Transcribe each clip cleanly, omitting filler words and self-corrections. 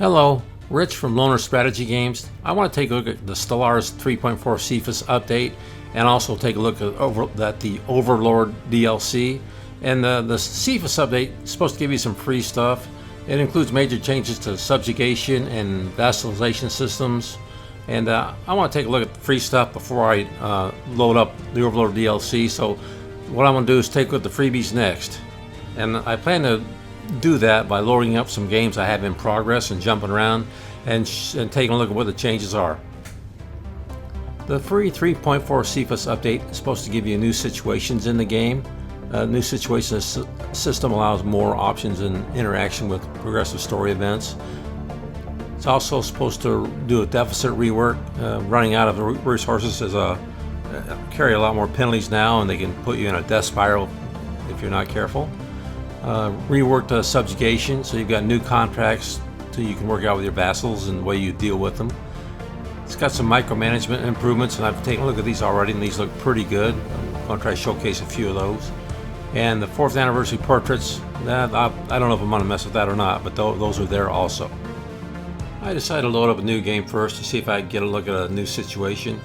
Hello, Rich from Loner Strategy Games. I want to take a look at the Stellaris 3.4 Cepheus update and also take a look at the Overlord DLC. And the Cepheus update is supposed to give you some free stuff. It includes major changes to subjugation and vassalization systems. And I want to take a look at the free stuff before I load up the Overlord DLC. So what I'm going to do is take a look at the freebies next. And I plan to do that by loading up some games I have in progress and jumping around and taking a look at what the changes are. The free 3.4 Cepheus update is supposed to give you new situations in the game. New situations system allows more options and interaction with progressive story events. It's also supposed to do a deficit rework. Running out of resources carry a lot more penalties now, and they can put you in a death spiral if you're not careful. Reworked subjugation, so you've got new contracts so you can work out with your vassals and the way you deal with them. It's got some micromanagement improvements, and I've taken a look at these already, and these look pretty good. I'm going to try to showcase a few of those. And the 4th anniversary portraits, I don't know if I'm going to mess with that or not, but those are there also. I decided to load up a new game first to see if I could get a look at a new situation.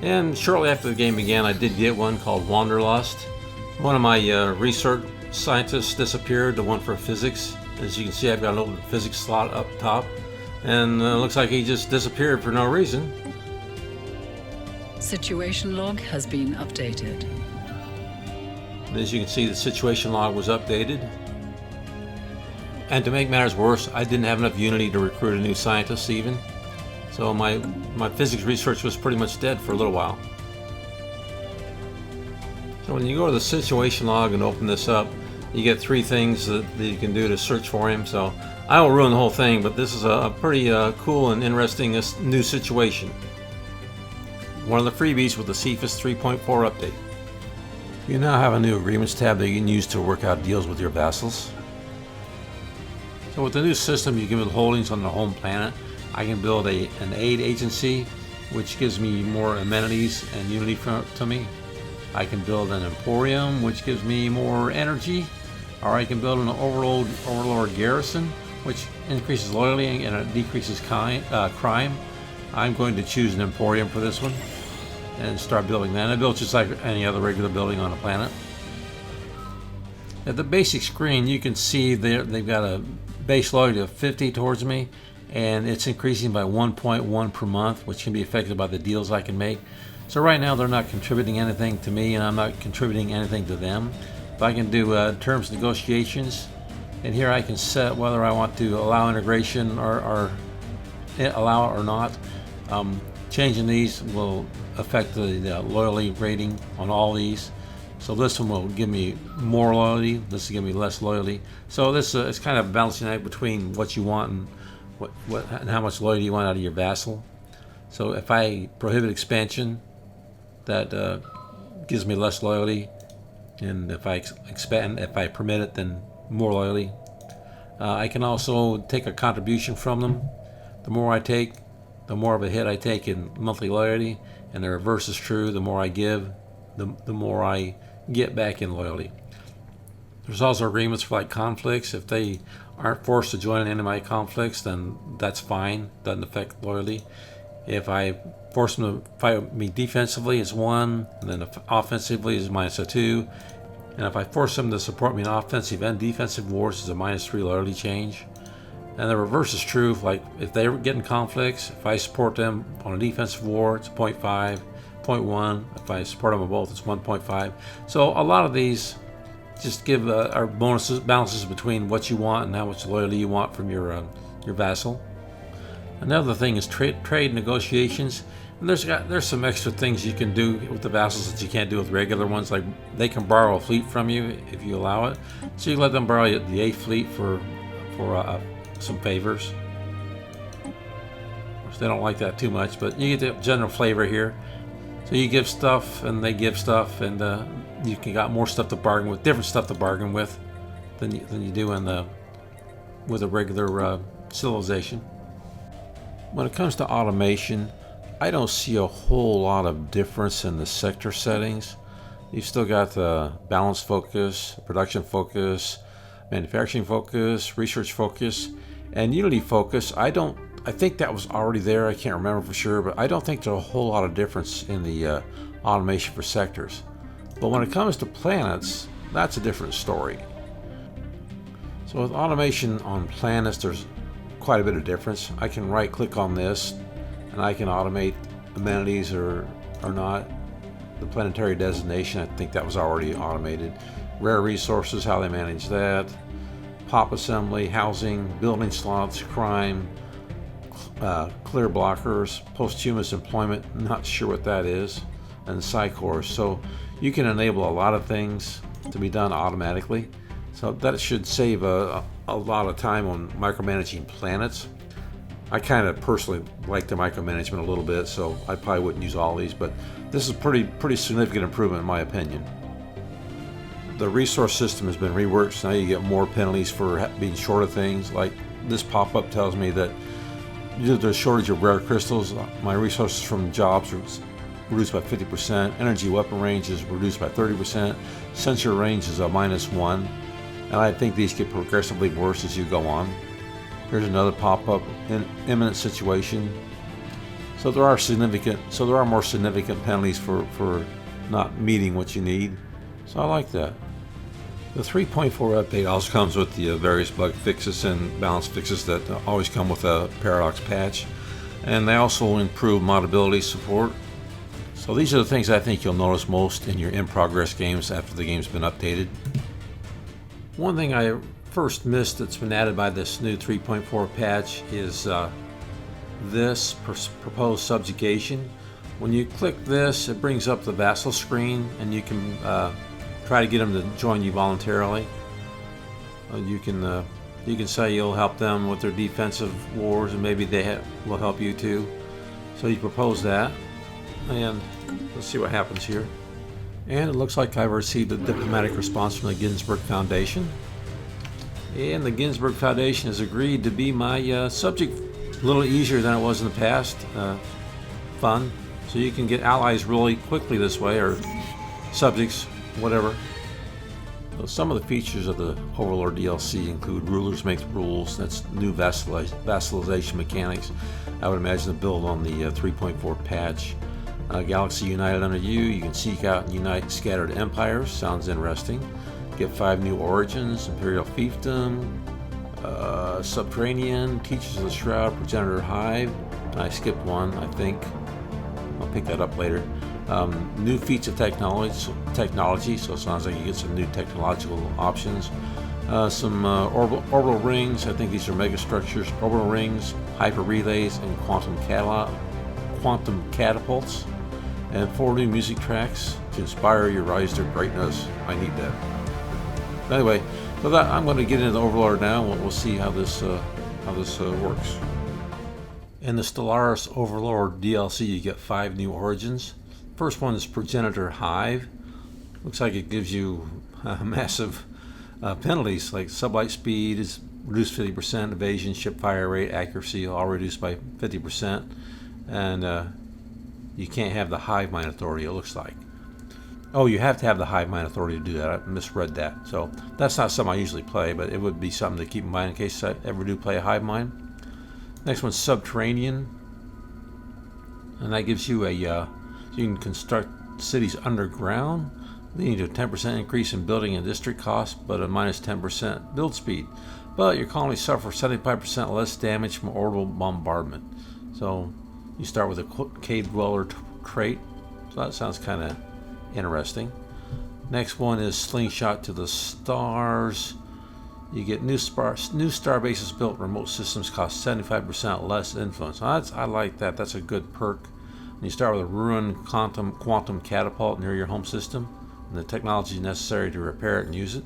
And shortly after the game began, I did get one called Wanderlust. One of my research scientists disappeared, the one for physics. As you can see, I've got an open physics slot up top, and looks like he just disappeared for no reason. Situation log has been updated. As you can see, the situation log was updated. And to make matters worse, I didn't have enough Unity to recruit a new scientist even. So my physics research was pretty much dead for a little while. So when you go to the situation log and open this up, you get 3 things that you can do to search for him. So I won't ruin the whole thing, but this is a pretty cool and interesting new situation. One of the freebies with the Cepheus 3.4 update. You now have a new agreements tab that you can use to work out deals with your vassals. So with the new system, you can build holdings on the home planet. I can build an aid agency, which gives me more amenities and unity to me. I can build an emporium, which gives me more energy, or I can build an overlord garrison, which increases loyalty and it decreases crime. I'm going to choose an emporium for this one and start building that. I built just like any other regular building on a planet. At the basic screen, you can see they've got a base loyalty of 50 towards me, and it's increasing by 1.1 per month, which can be affected by the deals I can make. So right now they're not contributing anything to me, and I'm not contributing anything to them. But I can do terms negotiations, and here I can set whether I want to allow integration or allow it or not. Changing these will affect the loyalty rating on all these. So this one will give me more loyalty, this will give me less loyalty. So this it's kind of balancing out between what you want and what and how much loyalty you want out of your vassal. So if I prohibit expansion, that gives me less loyalty, and if I permit it, then more loyalty. I can also take a contribution from them. The more I take, the more of a hit I take in monthly loyalty, and the reverse is true. The more I give, the more I get back in loyalty. There's also agreements for like conflicts. If they aren't forced to join any of my conflicts, then that's fine. Doesn't affect loyalty. If I force them to fight me defensively, it's 1, and then offensively is -2. And if I force them to support me in offensive and defensive wars, it's a -3 loyalty change. And the reverse is true. Like if they're getting conflicts, if I support them on a defensive war, it's 0.5, 0.1. If I support them on both, it's 1.5. So a lot of these just give our balances between what you want and how much loyalty you want from your vassal. Another thing is trade negotiations. And there's some extra things you can do with the vassals that you can't do with regular ones. Like they can borrow a fleet from you if you allow it. So you let them borrow the A fleet for some favors. Of course, they don't like that too much, but you get the general flavor here. So you give stuff and they give stuff, and you got more stuff to bargain with, different stuff to bargain with than you do with a regular civilization. When it comes to automation, I don't see a whole lot of difference in the sector settings. You've still got the balance focus, production focus, manufacturing focus, research focus, And Unity Focus, I think that was already there. I can't remember for sure, but I don't think there's a whole lot of difference in the automation for sectors. But when it comes to planets, that's a different story. So with automation on planets, there's quite a bit of difference. I can right click on this and I can automate amenities or not. The planetary designation, I think that was already automated. Rare resources, how they manage that. Pop assembly, housing, building slots, crime, clear blockers, posthumous employment, not sure what that is, and psychors. So you can enable a lot of things to be done automatically. So that should save a lot of time on micromanaging planets. I kind of personally like the micromanagement a little bit, so I probably wouldn't use all these, but this is a pretty significant improvement in my opinion. The resource system has been reworked, so now you get more penalties for being short of things. Like this pop-up tells me that due to the shortage of rare crystals, my resources from jobs are reduced by 50%, energy weapon range is reduced by 30%, sensor range is a -1, and I think these get progressively worse as you go on. Here's another pop-up in imminent situation. So there are more significant penalties for not meeting what you need. So I like that. The 3.4 update also comes with the various bug fixes and balance fixes that always come with a Paradox patch. And they also improve modability support. So these are the things I think you'll notice most in your in-progress games after the game's been updated. One thing I first missed that's been added by this new 3.4 patch is this proposed subjugation. When you click this, it brings up the vassal screen, and you can try to get them to join you voluntarily. You can say you'll help them with their defensive wars, and maybe they will help you too. So you propose that, and let's see what happens here. And it looks like I've received a diplomatic response from the Ginsburg Foundation. And the Ginsburg Foundation has agreed to be my subject. A little easier than it was in the past. Fun. So you can get allies really quickly this way, or subjects, whatever. So some of the features of the Overlord DLC include rulers make the rules. That's new vassalization mechanics. I would imagine the build on the 3.4 patch. Galaxy United under you. You can seek out and unite scattered empires. Sounds interesting. Get 5 new origins. Imperial Fiefdom, Subterranean, Teachers of the Shroud, Progenitor Hive. I skipped one, I think. I'll pick that up later. New feats of technology, so it sounds like you get some new technological options. Some orbital rings. I think these are megastructures. Orbital rings, hyper relays, and quantum catapults. And 4 new music tracks to inspire your rise to greatness. I need that. Anyway, so that I'm going to get into the Overlord now. We'll see how this works. In the Stellaris Overlord DLC, you get 5 new origins. First one is Progenitor Hive. Looks like it gives you massive penalties, like sublight speed is reduced 50%, evasion, ship fire rate, accuracy all reduced by 50%, and you can't have the hive mind authority, it looks like. Oh, you have to have the hive mind authority to do that. I misread that. So that's not something I usually play, but it would be something to keep in mind in case I ever do play a hive mind. Next one's Subterranean, and that gives you you can construct cities underground, leading to a 10% increase in building and district costs, but a minus 10% build speed. But your colonies suffer 75% less damage from orbital bombardment. So you start with a cave dweller trait. So that sounds kind of interesting. Next one is Slingshot to the Stars. You get new star bases built. Remote systems cost 75% less influence. I like that. That's a good perk. And you start with a ruined quantum catapult near your home system, and the technology necessary to repair it and use it.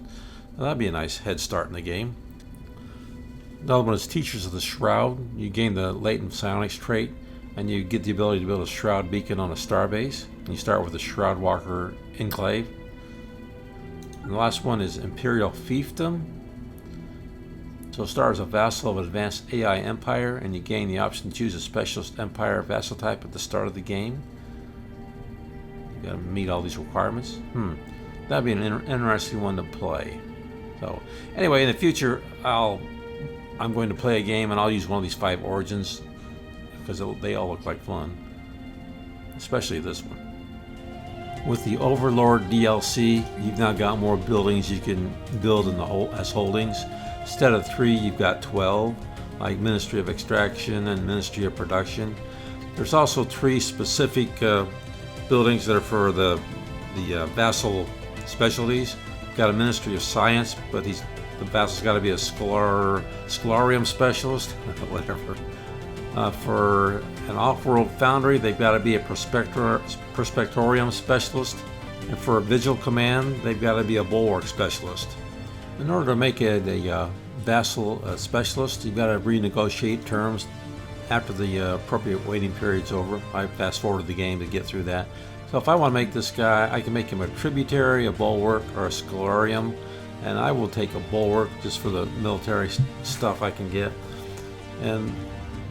Now, that'd be a nice head start in the game. Another one is Teachers of the Shroud. You gain the latent psionics trait, and you get the ability to build a shroud beacon on a starbase. And you start with the Shroud Walker Enclave. And the last one is Imperial Fiefdom. So star is a vassal of an advanced AI empire, and you gain the option to choose a specialist empire vassal type at the start of the game. You gotta meet all these requirements. That'd be an interesting one to play. So anyway, in the future, I'll I'm going to play a game and I'll use one of these 5 origins because they all look like fun, especially this one. With the Overlord DLC, you've now got more buildings you can build in the as holdings. Instead of 3, you've got 12, like Ministry of Extraction and Ministry of Production. There's also 3 specific buildings that are for the vassal specialties. You've got a Ministry of Science, but the vassal's got to be a Scholarium specialist, whatever. For an off-world foundry, they've got to be a Prospectorium specialist. And for a Vigil command, they've got to be a Bulwark specialist. In order to make it a vassal specialist, you've got to renegotiate terms after the appropriate waiting period's over. I fast-forwarded the game to get through that. So if I want to make this guy, I can make him a Tributary, a Bulwark, or a Scholarium. And I will take a Bulwark just for the military stuff I can get. And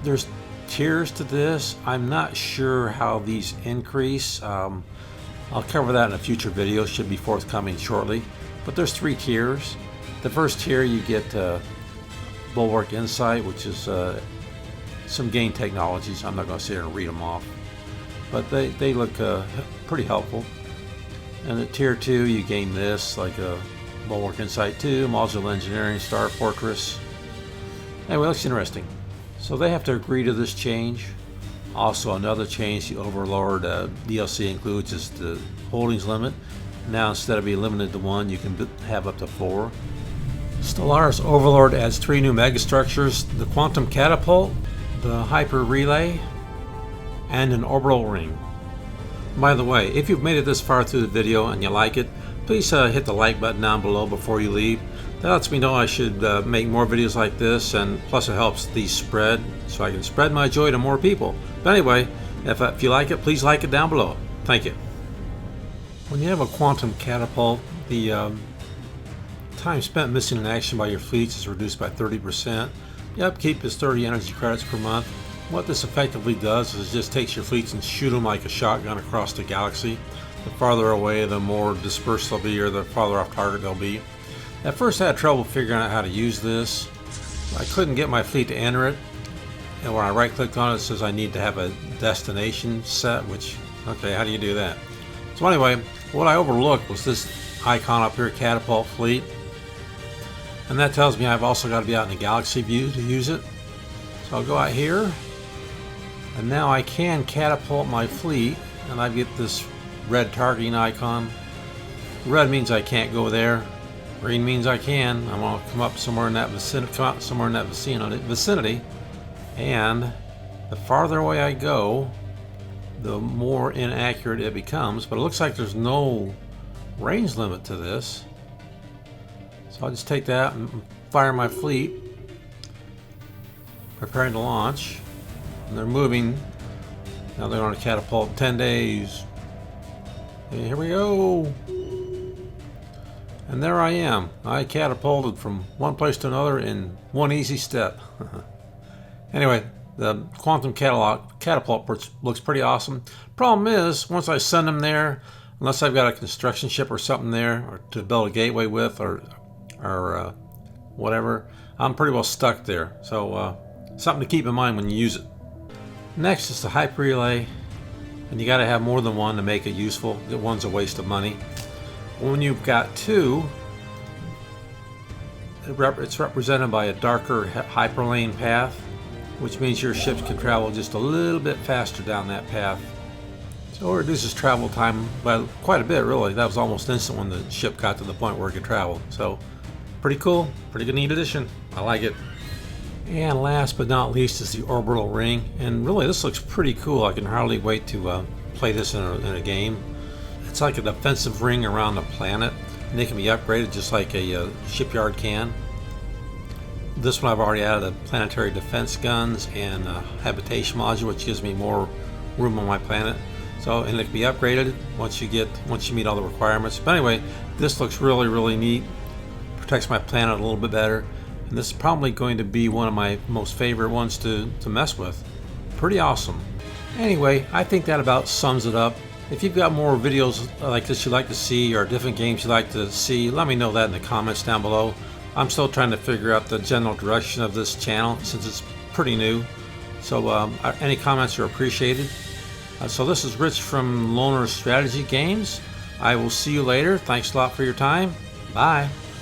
there's tiers to this. I'm not sure how these increase. I'll cover that in a future video. Should be forthcoming shortly. But there's 3 tiers. The first tier you get Bulwark Insight, which is some game technologies. I'm not going to sit here and read them off, but they look pretty helpful. And at tier 2 you gain this, like a Bulwark Insight 2, Modular Engineering, Star Fortress. Anyway, looks interesting. So they have to agree to this change. Also, another change the Overlord DLC includes is the holdings limit. Now instead of being limited to 1, you can have up to 4. Stellaris Overlord adds 3 new megastructures: the Quantum Catapult, the Hyper Relay, and an Orbital Ring. By the way, if you've made it this far through the video and you like it, please hit the like button down below before you leave. That lets me know I should make more videos like this, and plus it helps these spread so I can spread my joy to more people. But anyway, if you like it, please like it down below. Thank you. When you have a Quantum Catapult, the time spent missing in action by your fleets is reduced by 30%. The upkeep is 30 energy credits per month. What this effectively does is it just takes your fleets and shoot them like a shotgun across the galaxy. The farther away, the more dispersed they'll be, or the farther off target they'll be. At first I had trouble figuring out how to use this. I couldn't get my fleet to enter it, and when I right clicked on it, it says I need to have a destination set, which, okay, how do you do that? So anyway, what I overlooked was this icon up here, Catapult Fleet, and that tells me I've also got to be out in the galaxy view to use it. So I'll go out here, and now I can catapult my fleet, and I get this red targeting icon. Red means I can't go there. Green means I can. I'm going to come up somewhere in that vicinity, and the farther away I go, the more inaccurate it becomes. But it looks like there's no range limit to this, so I'll just take that and fire my fleet, preparing to launch. And they're moving. Now they're on a catapult. 10 days. And here we go. And there I am. I catapulted from one place to another in one easy step. Anyway, the Quantum Catapult looks pretty awesome. Problem is, once I send them there, unless I've got a construction ship or something there, or to build a gateway with, or whatever, I'm pretty well stuck there. So something to keep in mind when you use it. Next is the Hyper Relay, and you got to have more than one to make it useful. One's a waste of money. When you've got 2, it's represented by a darker hyperlane path, which means your ships can travel just a little bit faster down that path. So it reduces travel time by quite a bit, really. That was almost instant when the ship got to the point where it could travel. So pretty cool, pretty good, neat addition. I like it. And last but not least is the Orbital Ring, and really this looks pretty cool. I can hardly wait to play this in a game. It's like a defensive ring around the planet, and they can be upgraded just like a shipyard can. This one I've already added a planetary defense guns and a habitation module, which gives me more room on my planet. So, and it can be upgraded once you meet all the requirements. But anyway, this looks really, really neat. Protects my planet a little bit better. And this is probably going to be one of my most favorite ones to mess with. Pretty awesome. Anyway, I think that about sums it up. If you've got more videos like this you'd like to see, or different games you'd like to see, let me know that in the comments down below. I'm still trying to figure out the general direction of this channel since it's pretty new. So any comments are appreciated. So this is Rich from Loner Strategy Games. I will see you later. Thanks a lot for your time. Bye.